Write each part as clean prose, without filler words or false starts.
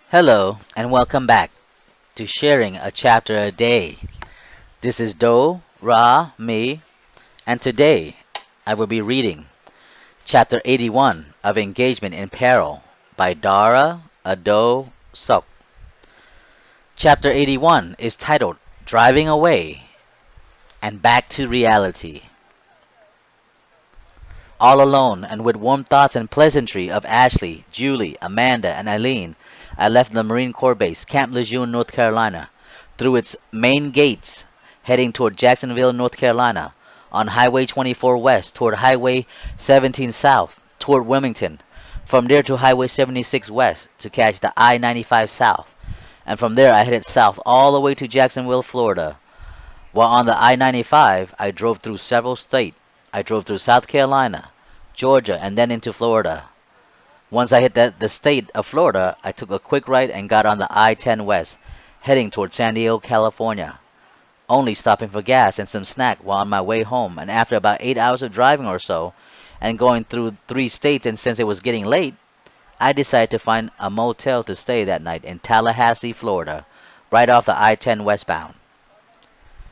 Hello, and welcome back to Sharing a Chapter a Day. This is me, and today I will be reading Chapter 81 of Engagement in Peril by Dara, Odoe, Sok. Chapter 81 is titled Driving Away and Back to Reality. All alone and with warm thoughts and pleasantry of Ashley, Julie, Amanda, and Eileen, I left the Marine Corps Base, Camp Lejeune, North Carolina, through its main gates, heading toward Jacksonville, North Carolina, on Highway 24 West, toward Highway 17 South, toward Wilmington, from there to Highway 76 West to catch the I-95 South, and from there I headed south all the way to Jacksonville, Florida. While on the I-95, I drove through several states. I drove through South Carolina, Georgia, and then into Florida. Once I hit the state of Florida, I took a quick right and got on the I-10 West, heading toward San Diego, California, only stopping for gas and some snack while on my way home. And after about 8 hours of driving or so, and going through 3 states, and since it was getting late, I decided to find a motel to stay that night in Tallahassee, Florida, right off the I-10 westbound.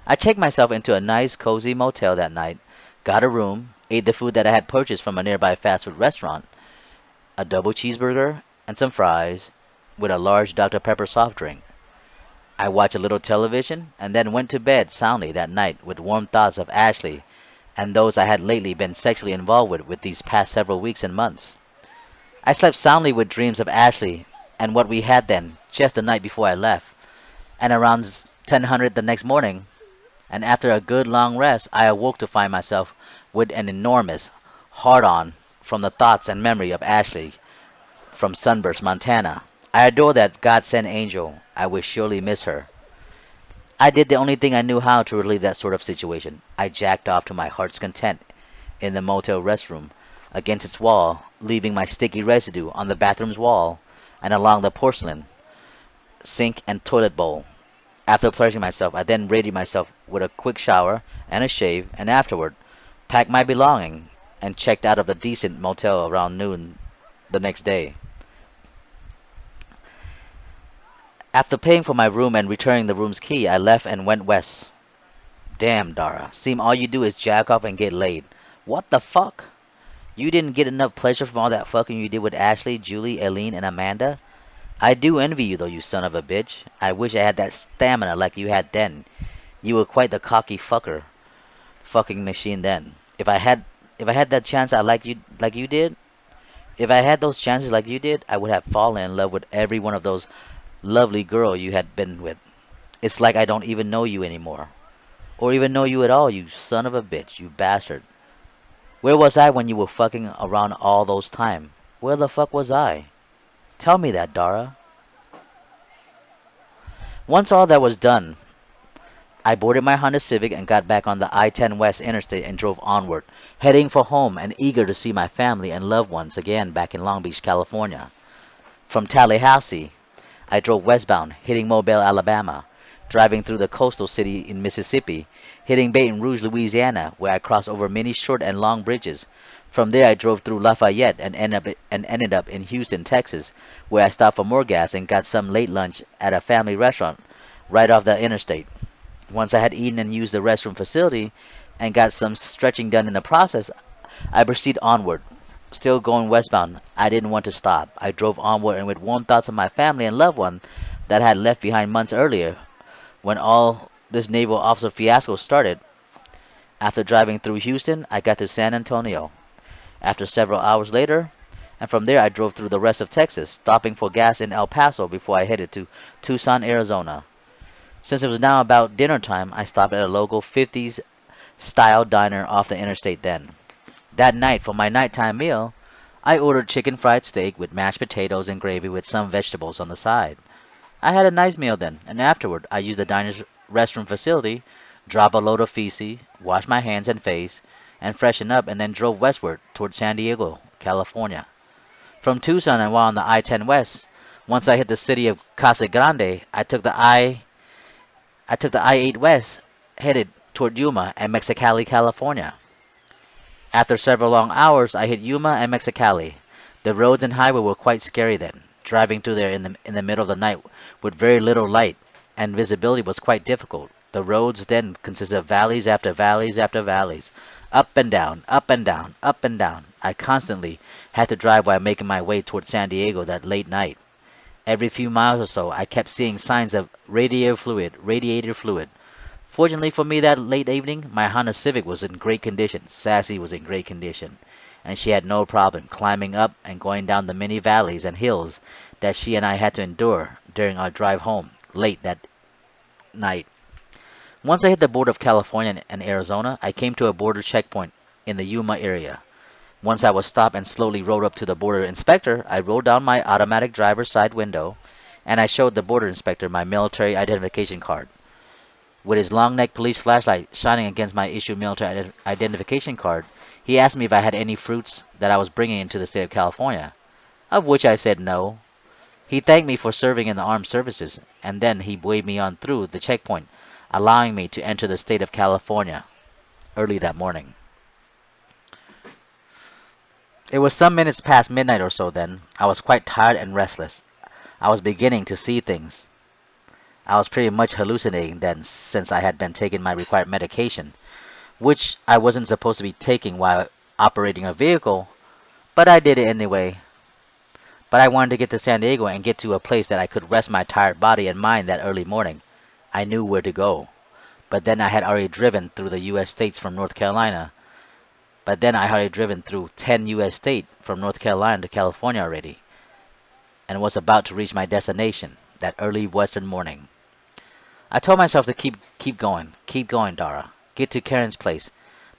I checked myself into a nice, cozy motel that night, got a room, ate the food that I had purchased from a nearby fast food restaurant, a double cheeseburger and some fries, with a large Dr. Pepper soft drink. I watched a little television and then went to bed soundly that night with warm thoughts of Ashley and those I had lately been sexually involved with these past several weeks and months. I slept soundly with dreams of Ashley and what we had then, just the night before I left, and around 10:00 the next morning, and after a good long rest, I awoke to find myself with an enormous hard-on from the thoughts and memory of Ashley from Sunburst, Montana. I adore that God-sent angel. I would surely miss her. I did the only thing I knew how to relieve that sort of situation. I jacked off to my heart's content in the motel restroom against its wall, leaving my sticky residue on the bathroom's wall and along the porcelain sink and toilet bowl. After pleasuring myself, I then readied myself with a quick shower and a shave, and afterward packed my belongings and checked out of the decent motel around noon the next day. After paying for my room and returning the room's key, I left and went west. Damn, Dara. Seem all you do is jack off and get laid. What the fuck? You didn't get enough pleasure from all that fucking you did with Ashley, Julie, Eileen, and Amanda? I do envy you though, you son of a bitch. I wish I had that stamina like you had then. You were quite the cocky fucking machine then. If I had that chance I like you did, if I had those chances like you did, I would have fallen in love with every one of those lovely girl you had been with. It's like I don't even know you anymore. Or even know you at all, you son of a bitch, you bastard. Where was I when you were fucking around all those time? Where the fuck was I? Tell me that, Dara. Once all that was done, I boarded my Honda Civic and got back on the I-10 West Interstate and drove onward, heading for home and eager to see my family and loved ones again back in Long Beach, California. From Tallahassee, I drove westbound, hitting Mobile, Alabama, driving through the coastal city in Mississippi, hitting Baton Rouge, Louisiana, where I crossed over many short and long bridges. From there, I drove through Lafayette and ended up in Houston, Texas, where I stopped for more gas and got some late lunch at a family restaurant right off the interstate. Once I had eaten and used the restroom facility and got some stretching done in the process, I proceeded onward. Still going westbound, I didn't want to stop. I drove onward and with warm thoughts of my family and loved one that I had left behind months earlier when all this naval officer fiasco started. After driving through Houston, I got to San Antonio. After several hours later, and from there I drove through the rest of Texas, stopping for gas in El Paso before I headed to Tucson, Arizona. Since it was now about dinner time, I stopped at a local 50s style diner off the interstate then. That night, for my nighttime meal, I ordered chicken fried steak with mashed potatoes and gravy with some vegetables on the side. I had a nice meal then, and afterward I used the diner's restroom facility, dropped a load of feces, washed my hands and face, and freshened up, and then drove westward toward San Diego, California. From Tucson and while on the I-10 West, once I hit the city of Casa Grande, I took the I-8 West, headed toward Yuma and Mexicali, California. After several long hours, I hit Yuma and Mexicali. The roads and highway were quite scary then. Driving through there in the middle of the night with very little light and visibility was quite difficult. The roads then consisted of valleys after valleys after valleys, up and down, up and down, up and down. I constantly had to drive while making my way toward San Diego that late night. Every few miles or so, I kept seeing signs of radiator fluid. Fortunately for me that late evening, my Honda Civic was in great condition. Sassy was in great condition, and she had no problem climbing up and going down the many valleys and hills that she and I had to endure during our drive home late that night. Once I hit the border of California and Arizona, I came to a border checkpoint in the Yuma area. Once I was stopped and slowly rode up to the border inspector, I rolled down my automatic driver's side window and I showed the border inspector my military identification card. With his long neck police flashlight shining against my issued military identification card, he asked me if I had any fruits that I was bringing into the state of California, of which I said no. He thanked me for serving in the armed services, and then he waved me on through the checkpoint, allowing me to enter the state of California early that morning. It was some minutes past midnight or so then. I was quite tired and restless. I was beginning to see things. I was pretty much hallucinating then, since I had been taking my required medication, which I wasn't supposed to be taking while operating a vehicle, but I did it anyway. But I wanted to get to San Diego and get to a place that I could rest my tired body and mind that early morning. I knew where to go. But then I had already driven through the U.S. states from North Carolina. But then I had already driven through 10 U.S. states from North Carolina to California already, and was about to reach my destination that early western morning. I told myself to keep going, Dara. Get to Karen's place.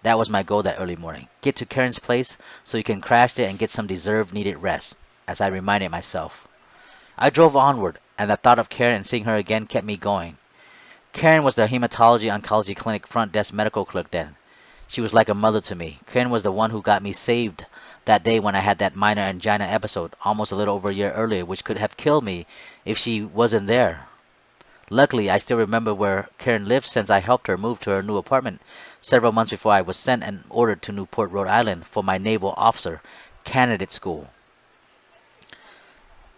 That was my goal that early morning. Get to Karen's place so you can crash there and get some deserved needed rest, as I reminded myself. I drove onward, and the thought of Karen and seeing her again kept me going. Karen was the hematology oncology clinic front desk medical clerk then. She was like a mother to me. Karen was the one who got me saved that day when I had that minor angina episode almost a little over a year earlier, which could have killed me if she wasn't there. Luckily, I still remember where Karen lived since I helped her move to her new apartment several months before I was sent and ordered to Newport, Rhode Island for my naval officer candidate school.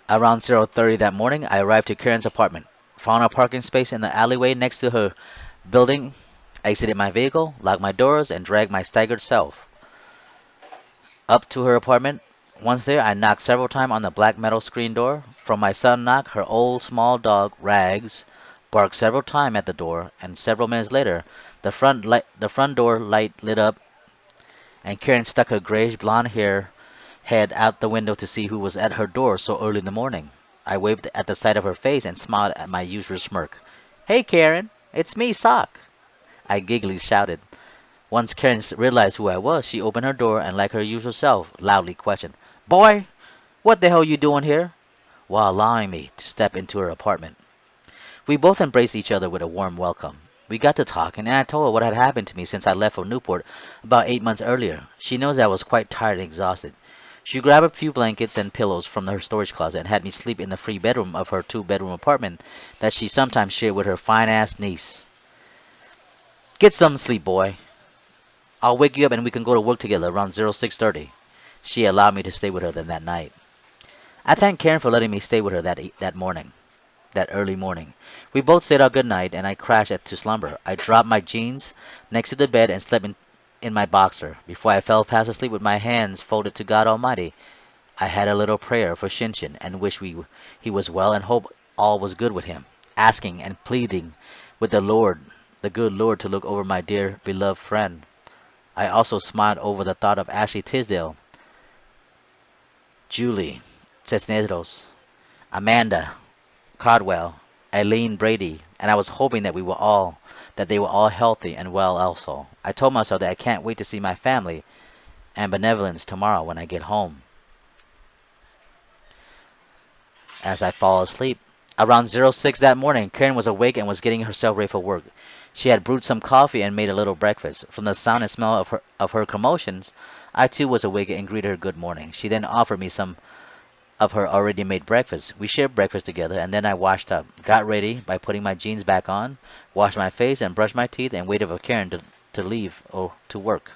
Around 0:30 that morning, I arrived to Karen's apartment, found a parking space in the alleyway next to her building, exited my vehicle, locked my doors, and dragged my staggered self up to her apartment. Once there, I knocked several times on the black metal screen door. From my sudden knock, her old small dog, Rags, barked several times at the door, and several minutes later, the front door light lit up, and Karen stuck her grayish blonde hair head out the window to see who was at her door so early in the morning. I waved at the sight of her face and smiled at my usual smirk. "Hey, Karen, it's me, Sock," I giggly shouted. Once Karen realized who I was, she opened her door and, like her usual self, loudly questioned, "Boy, what the hell you doing here?" while allowing me to step into her apartment. We both embraced each other with a warm welcome. We got to talking, and I told her what had happened to me since I left for Newport about 8 months earlier. She knows that I was quite tired and exhausted. She grabbed a few blankets and pillows from her storage closet and had me sleep in the free bedroom of her two-bedroom apartment that she sometimes shared with her fine-ass niece. "Get some sleep, boy. I'll wake you up and we can go to work together around 06:30. She allowed me to stay with her then that night. I thanked Karen for letting me stay with her that early morning. We both said our good night, and I crashed to slumber. I dropped my jeans next to the bed and slept in my boxer. Before I fell fast asleep with my hands folded to God Almighty, I had a little prayer for Shinshin and wished he was well and hoped all was good with him, asking and pleading with the good Lord, to look over my dear beloved friend. I also smiled over the thought of Ashley Tisdale, Julie Cisneros, Amanda Cardwell, Eileen Brady, and I was hoping that they were all healthy and well also. I told myself that I can't wait to see my family and benevolence tomorrow when I get home. As I fall asleep, around 06 that morning, Karen was awake and was getting herself ready for work. She had brewed some coffee and made a little breakfast. From the sound and smell of her commotions, I too was awake and greeted her good morning. She then offered me some of her already made breakfast. We shared breakfast together, and then I washed up, got ready by putting my jeans back on, washed my face and brushed my teeth, and waited for Karen to leave or to work.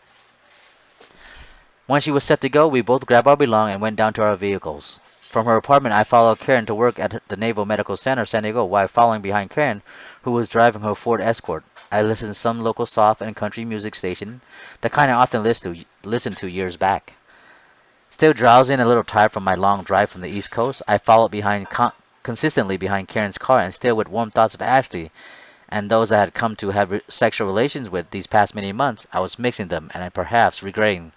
When she was set to go, we both grabbed our belongings and went down to our vehicles. From her apartment, I followed Karen to work at the Naval Medical Center, San Diego, while following behind Karen, who was driving her Ford Escort. I listened to some local soft and country music station, the kind I often listened to years back. Still drowsy and a little tired from my long drive from the East Coast, I followed consistently behind Karen's car and still with warm thoughts of Ashley and those I had come to have sexual relations with these past many months. I was mixing them and I perhaps regretting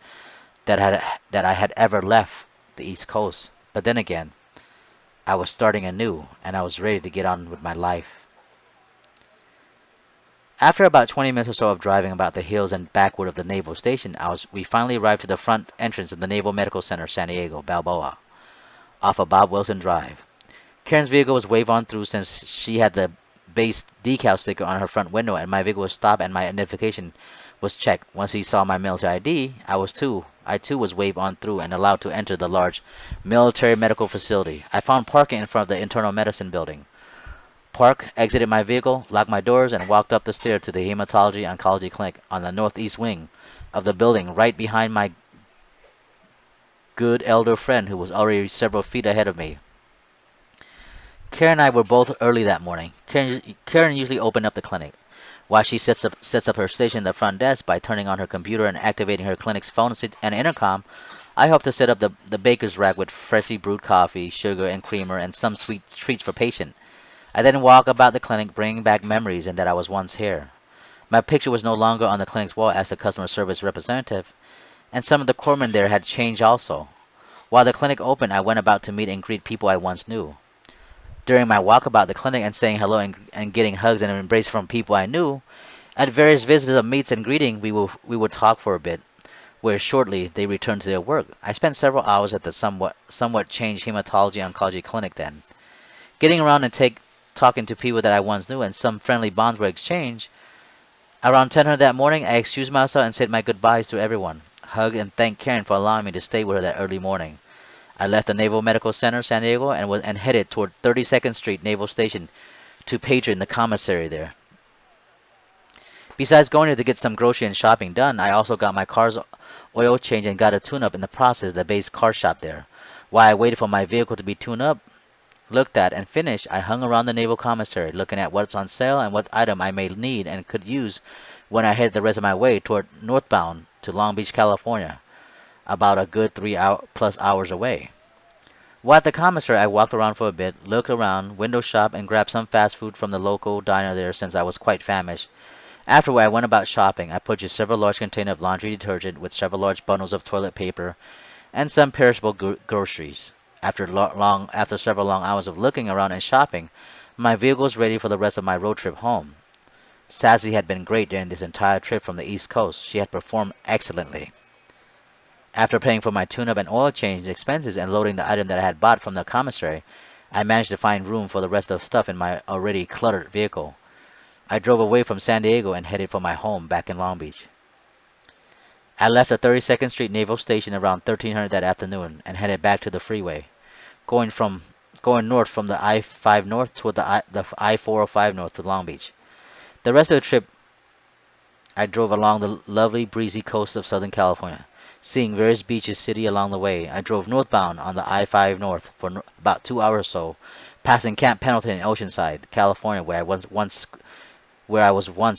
that I had ever left the East Coast. But then again, I was starting anew and I was ready to get on with my life. After about 20 minutes or so of driving about the hills and backward of the naval station, we finally arrived to the front entrance of the Naval Medical Center, San Diego, Balboa, off of Bob Wilson Drive. Karen's vehicle was waved on through since she had the base decal sticker on her front window, and my vehicle was stopped and my identification was checked. Once he saw my military ID, I too was waved on through and allowed to enter the large military medical facility. I found parking in front of the internal medicine building. Park, exited my vehicle, locked my doors, and walked up the stairs to the hematology oncology clinic on the northeast wing of the building, right behind my good elder friend who was already several feet ahead of me. Karen and I were both early that morning. Karen usually opened up the clinic, while she sets up her station at the front desk by turning on her computer and activating her clinic's phone and intercom. I help to set up the baker's rack with freshly brewed coffee, sugar and creamer, and some sweet treats for patient. I then walk about the clinic, bringing back memories and that I was once here. My picture was no longer on the clinic's wall as a customer service representative, and some of the corpsmen there had changed also. While the clinic opened, I went about to meet and greet people I once knew. During my walk about the clinic and saying hello and getting hugs and embrace from people I knew, at various visits of meets and greeting, we would talk for a bit, where shortly they returned to their work. I spent several hours at the somewhat changed hematology oncology clinic then, getting around and talking to people that I once knew, and some friendly bonds were exchanged. Around 10:00 that morning, I excused myself and said my goodbyes to everyone, hugged and thanked Karen for allowing me to stay with her that early morning. I left the Naval Medical Center, San Diego, and headed toward 32nd Street Naval Station to patron the commissary there. Besides going there to get some grocery and shopping done, I also got my car's oil changed and got a tune-up in the process at the base car shop there. While I waited for my vehicle to be tuned up, looked at, and finished, I hung around the Naval Commissary, looking at what's on sale and what item I may need and could use when I headed the rest of my way toward northbound to Long Beach, California, about a good 3+ hours away. While at the commissary, I walked around for a bit, looked around, window shop, and grabbed some fast food from the local diner there since I was quite famished. Afterward, I went about shopping. I purchased several large containers of laundry detergent with several large bundles of toilet paper and some perishable groceries. After several long hours of looking around and shopping, my vehicle was ready for the rest of my road trip home. Sassy had been great during this entire trip from the East Coast. She had performed excellently. After paying for my tune-up and oil change expenses and loading the item that I had bought from the commissary, I managed to find room for the rest of the stuff in my already cluttered vehicle. I drove away from San Diego and headed for my home back in Long Beach. I left the 32nd Street Naval Station around 1300 that afternoon and headed back to the freeway, going north from the I-5 North toward the I-405 North to Long Beach. The rest of the trip, I drove along the lovely breezy coast of Southern California, seeing various beaches city along the way. I drove northbound on the I-5 North for about 2 hours or so, passing Camp Pendleton in Oceanside, California, where I was once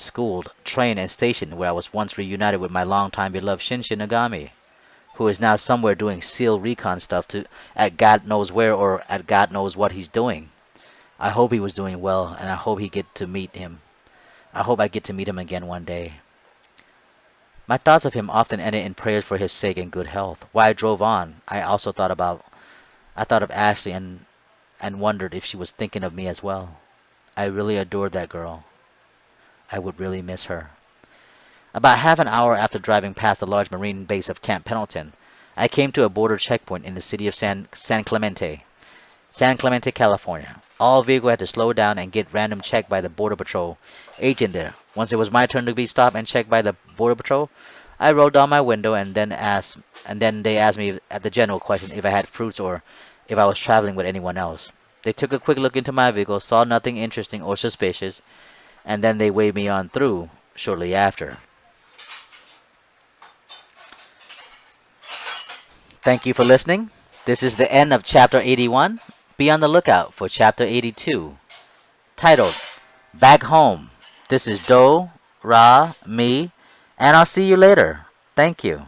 schooled, trained, and stationed, where I was once reunited with my longtime beloved Shin Shinigami, who is now somewhere doing SEAL recon stuff at God knows where or at God knows what he's doing. I hope he was doing well, and I hope he get to meet him. I hope I get to meet him again one day. My thoughts of him often ended in prayers for his sake and good health. While I drove on, I thought of Ashley and wondered if she was thinking of me as well. I really adored that girl. I would really miss her. About half an hour after driving past the large marine base of Camp Pendleton, I came to a border checkpoint in the city of San Clemente, California. All vehicles had to slow down and get random checked by the Border Patrol agent there. Once it was my turn to be stopped and checked by the Border Patrol, I rolled down my window and then they asked me at the general question if I had fruits or if I was traveling with anyone else. They took a quick look into my vehicle, saw nothing interesting or suspicious, and then they waved me on through shortly after. Thank you for listening. This is the end of chapter 81. Be on the lookout for chapter 82, titled Back Home. This is Do, Ra, me, and I'll see you later. Thank you.